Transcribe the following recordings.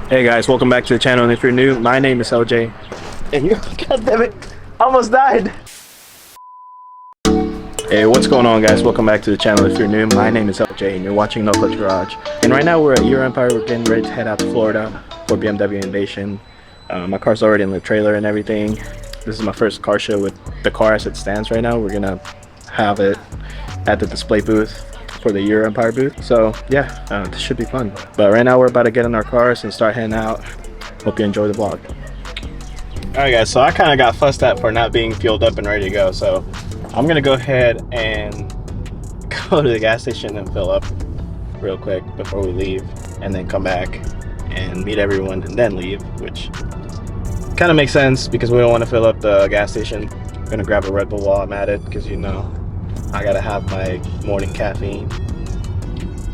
Hey guys, welcome back to the channel. And if you're new, my name is LJ. And you, god damn it, I almost died. Hey, what's going on guys? Welcome back to the channel. If you're new, my name is LJ and you're watching NoClutch Garage. And right now we're at EuroMpire. We're getting ready to head out to Florida for BMW Invasion. My car's already in the trailer and everything. This is my first car show with the car as it stands right now. We're gonna have it at the display booth for the EuroMpire booth. So yeah, this should be fun. But right now we're about to get in our cars and start heading out. Hope you enjoy the vlog. Alright guys, so I kind of got fussed at for not being fueled up and ready to go. So I'm gonna go ahead and go to the gas station and fill up real quick before we leave, and then come back and meet everyone and then leave, which kind of makes sense because we don't want to fill up the gas station. I'm gonna grab a Red Bull while I'm at it because you know I gotta have my morning caffeine,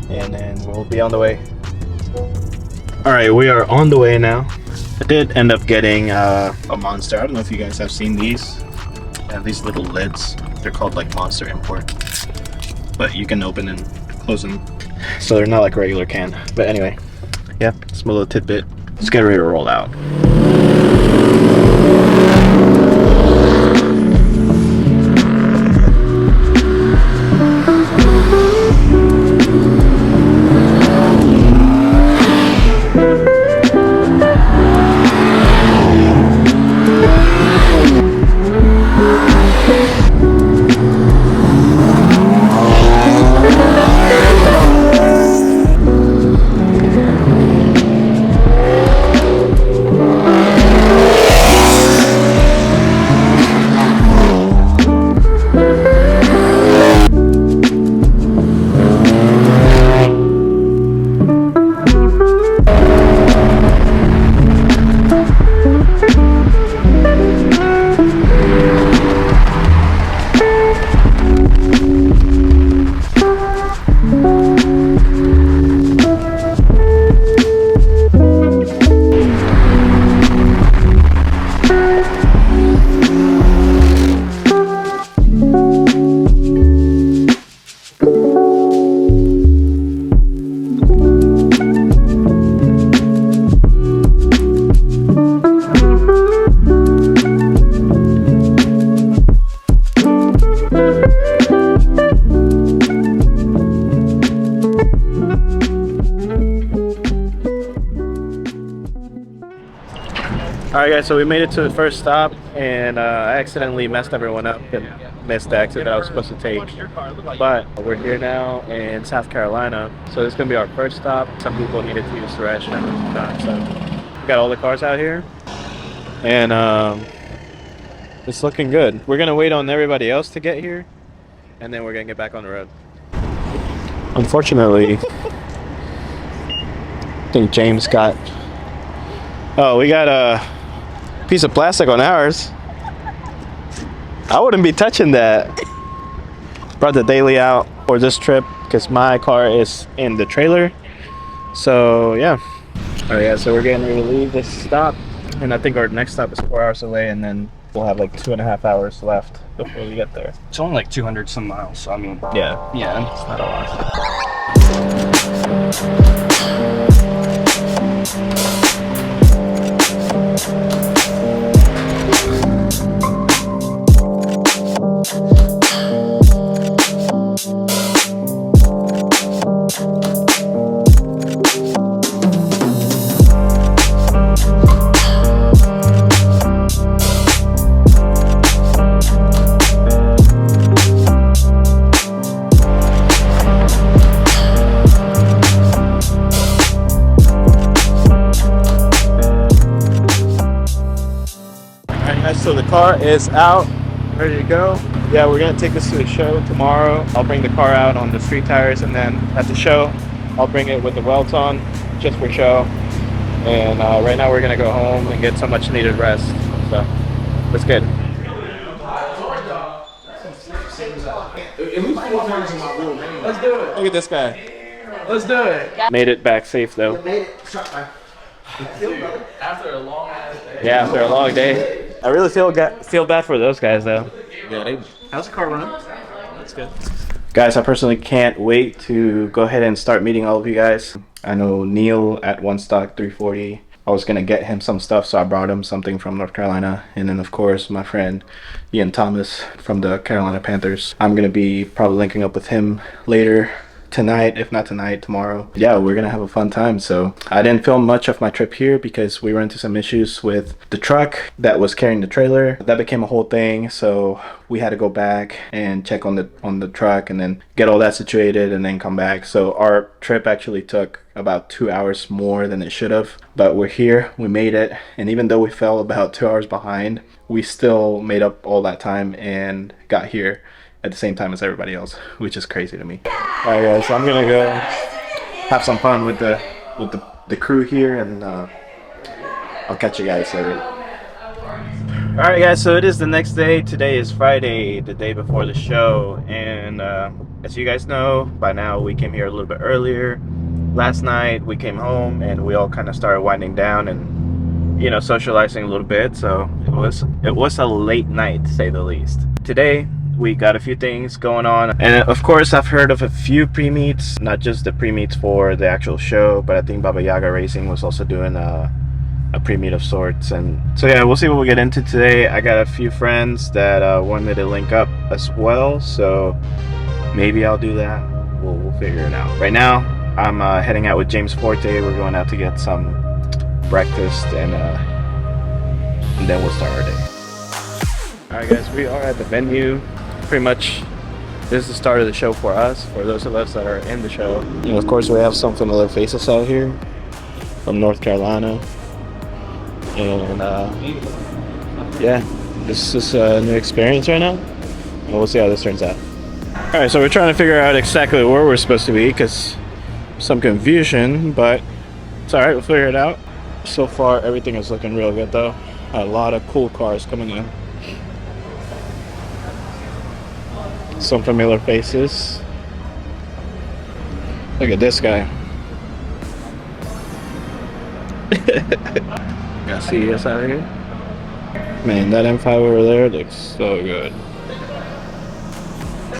and then we'll be on the way. Alright, we are on the way now. I did end up getting a Monster. I don't know if you guys have seen these. They have these little lids. They're called like Monster Import, but you can open and close them, so they're not like a regular can. But anyway, yeah, it's my little tidbit. Let's get ready to roll out. Alright guys, so we made it to the first stop, and I accidentally messed everyone up and missed the exit that I was supposed to take. But we're here now in South Carolina, so this is going to be our first stop. Some people needed to use the restroom, so we got all the cars out here, and it's looking good. We're going to wait on everybody else to get here, and then we're going to get back on the road. Unfortunately, I think James got... Oh, we got a piece of plastic on ours. I wouldn't be touching that. Brought the daily out for this trip because my car is in the trailer. So yeah. Oh yeah, so we're getting ready to leave this stop, and I think our next stop is 4 hours away, and then we'll have like 2.5 hours left before we get there. It's only like 200 some miles, so I mean, yeah, it's not a lot. So the car is out, ready to go. Yeah, we're gonna take this to the show tomorrow. I'll bring the car out on the street tires, and then at the show, I'll bring it with the welds on, just for show. And right now we're gonna go home and get some much needed rest. So, let's get it. Let's do it. Look at this guy. Let's do it. Made it back safe though. After a long ass day. Yeah, after a long day. I really feel bad for those guys though. Yeah, how's the car running? That's good. Guys, I personally can't wait to go ahead and start meeting all of you guys. I know Neil at One Stock 340. I was gonna get him some stuff, so I brought him something from North Carolina. And then of course my friend Ian Thomas from the Carolina Panthers. I'm gonna be probably linking up with him later tonight, if not tonight, tomorrow. Yeah, we're gonna have a fun time. So I didn't film much of my trip here because we ran into some issues with the truck that was carrying the trailer. That became a whole thing, so we had to go back and check on the truck and then get all that situated and then come back. So our trip actually took about 2 hours more than it should have, but we're here, we made it. And even though we fell about 2 hours behind, we still made up all that time and got here at the same time as everybody else, which is crazy to me. All right, guys, so I'm gonna go have some fun with the crew here, and I'll catch you guys later. All right, guys, so it is the next day. Today is Friday, the day before the show, and as you guys know by now, we came here a little bit earlier. Last night we came home and we all kind of started winding down and, you know, socializing a little bit. So it was a late night, to say the least. Today we got a few things going on, and of course I've heard of a few pre-meets, not just the pre-meets for the actual show, but I think Baba Yaga Racing was also doing a pre-meet of sorts. And so yeah, we'll see what we get into today. I got a few friends that want me to link up as well, so maybe I'll do that. We'll figure it out. Right now I'm heading out with James Forte. We're going out to get some breakfast, and then we'll start our day. Alright guys, we are at the venue. Pretty much this is the start of the show for us, for those of us that are in the show. And of course we have some familiar faces out here from North Carolina. And yeah, this is a new experience right now. And we'll see how this turns out. Alright, so we're trying to figure out exactly where we're supposed to be because some confusion, but it's alright, we'll figure it out. So far everything is looking real good though. A lot of cool cars coming in. Some familiar faces. Look at this guy. Got CES out here. Man, that M5 over there looks so good.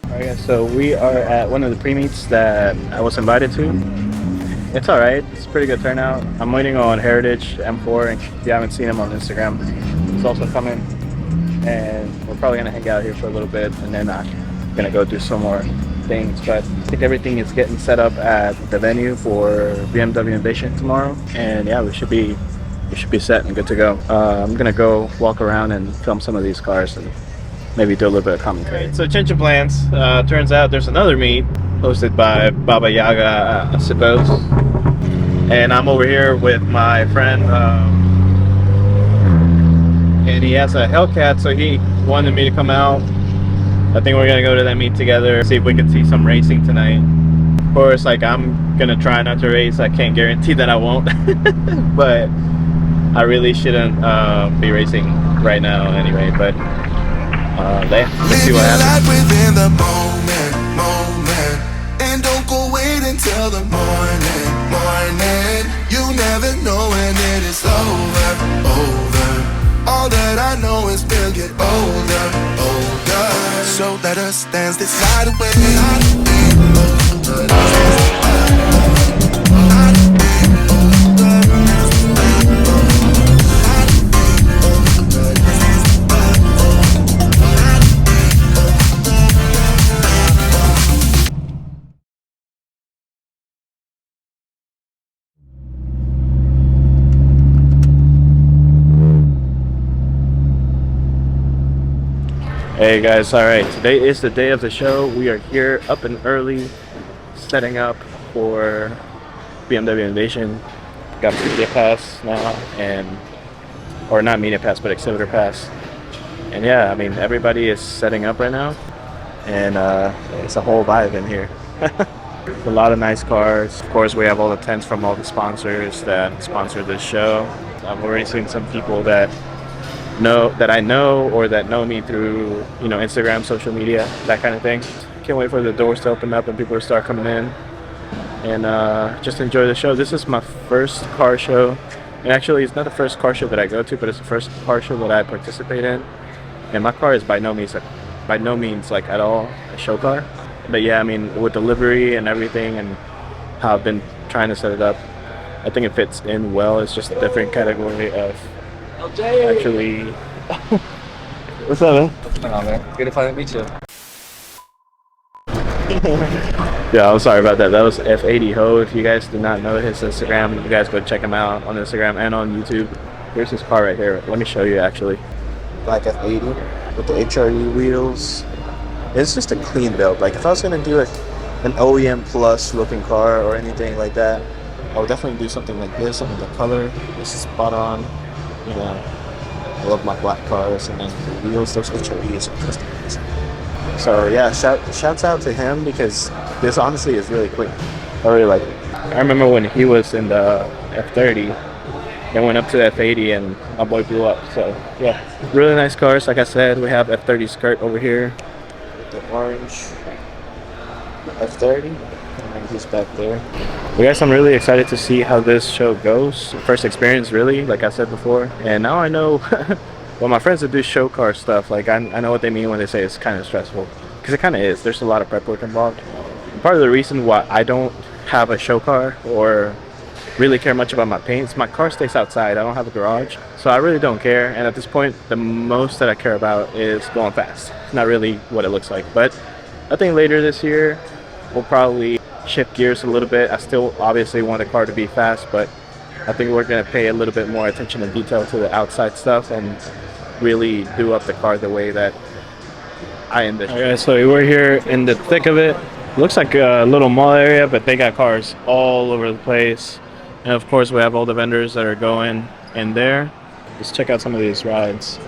Alright guys, so we are at one of the pre-meets that I was invited to. It's alright, it's a pretty good turnout. I'm waiting on Heritage M4, and if you haven't seen him on Instagram, he's also coming. And we're probably gonna hang out here for a little bit, and then gonna go do some more things. But I think everything is getting set up at the venue for BMWINVASION tomorrow, and yeah, we should be set and good to go. I'm gonna go walk around and film some of these cars and maybe do a little bit of commentary. So change of plans. Turns out there's another meet hosted by Baba Yaga, I suppose, and I'm over here with my friend, and he has a Hellcat, so he wanted me to come out. I think we're gonna go to that meet together, see if we can see some racing tonight. Of course, like, I'm gonna try not to race. I can't guarantee that I won't, but I really shouldn't be racing right now anyway. But let's see what happens. Within the moment, and don't go wait until the morning. You never know when it is over. All that I know is we'll get older. So let us dance this night away. Hey guys, alright, today is the day of the show. We are here up and early, setting up for BMWINVASION. Got media pass now, or not media pass, but exhibitor pass. And yeah, I mean, everybody is setting up right now, and it's a whole vibe in here. A lot of nice cars. Of course, we have all the tents from all the sponsors that sponsor this show. I've already seen some people that I know or that know me through, you know, Instagram, social media, that kind of thing. Can't wait for the doors to open up and people to start coming in and just enjoy the show. This is my first car show, and actually it's not the first car show that I go to, but it's the first car show that I participate in. And my car is by no means like at all a show car. But yeah, I mean, with the livery and everything and how I've been trying to set it up. I think it fits in well. It's just a different category of actually. What's up, man? What's going on, man? Good to finally meet you. Yeah, I'm sorry about that. That was F80 Ho. If you guys do not know his Instagram, you guys go check him out on Instagram and on YouTube. Here's his car right here. Let me show you actually. Black F80 with the HRE wheels. It's just a clean build. Like if I was gonna do an OEM plus looking car or anything like that, I would definitely do something like this. I mean, the color, this is spot on. You know, I love my black cars, and then the wheels, those HREs are just amazing. So yeah, shouts out to him because this honestly is really clean. I really like it. I remember when he was in the F30, then went up to the F80 and my boy blew up. So yeah, really nice cars. Like I said, we have F30 skirt over here with the orange F30, and then he's back there. Well, guys, I'm really excited to see how this show goes. First experience, really, like I said before, and now I know. Well, my friends that do show car stuff, like I know what they mean when they say it's kind of stressful, because it kind of is. There's a lot of prep work involved. And part of the reason why I don't have a show car or really care much about my paints, my car stays outside. I don't have a garage, so I really don't care. And at this point, the most that I care about is going fast. It's not really what it looks like, but I think later this year we'll probably shift gears a little bit. I still obviously want the car to be fast, but I think we're going to pay a little bit more attention and detail to the outside stuff and really do up the car the way that I envision. Okay, so we're here in the thick of it. Looks like a little mall area, but they got cars all over the place. And of course, we have all the vendors that are going in there. Let's check out some of these rides.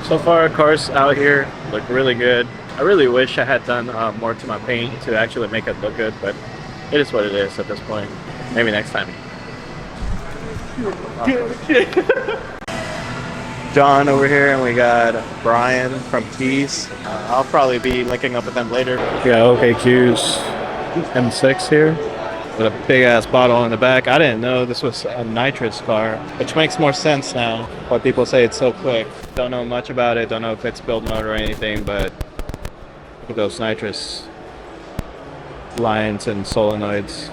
So far, cars out here look really good. I really wish I had done more to my paint to actually make it look good, but it is what it is at this point. Maybe next time. John over here, and we got Brian from Keys. I'll probably be linking up with them later. We got OKQ's M6 here with a big ass bottle in the back. I didn't know this was a nitrous car, which makes more sense now. Why people say it's so quick. Don't know much about it. Don't know if it's build mode or anything, but look at those nitrous lines and solenoids.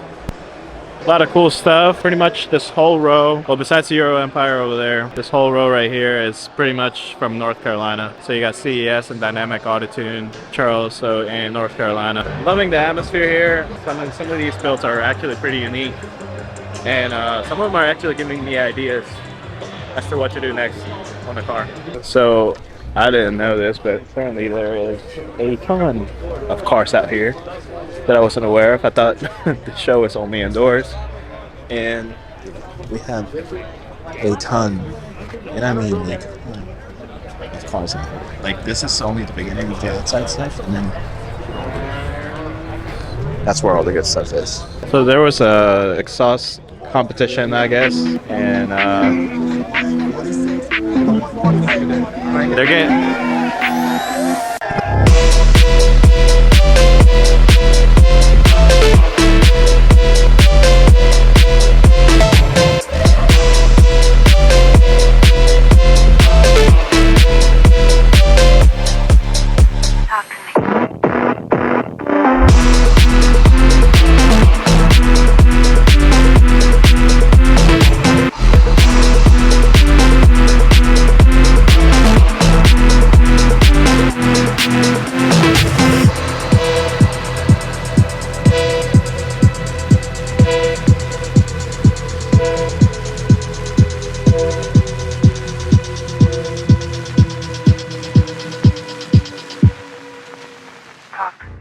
A lot of cool stuff. Pretty much this whole row, well, besides the EuroMpire over there, this whole row right here is pretty much from North Carolina. So you got CES and Dynamic Auto-Tune, Charles, so in North Carolina. Loving the atmosphere here. Some of these builds are actually pretty unique, and some of them are actually giving me ideas as to what to do next on the car. So I didn't know this, but apparently there is a ton of cars out here that I wasn't aware of. I thought the show was only indoors, and we have a ton, and I mean like a ton of cars out here. Like this is only the beginning of the outside stuff, and then that's where all the good stuff is. So there was a exhaust competition, I guess, and they're getting. Talk.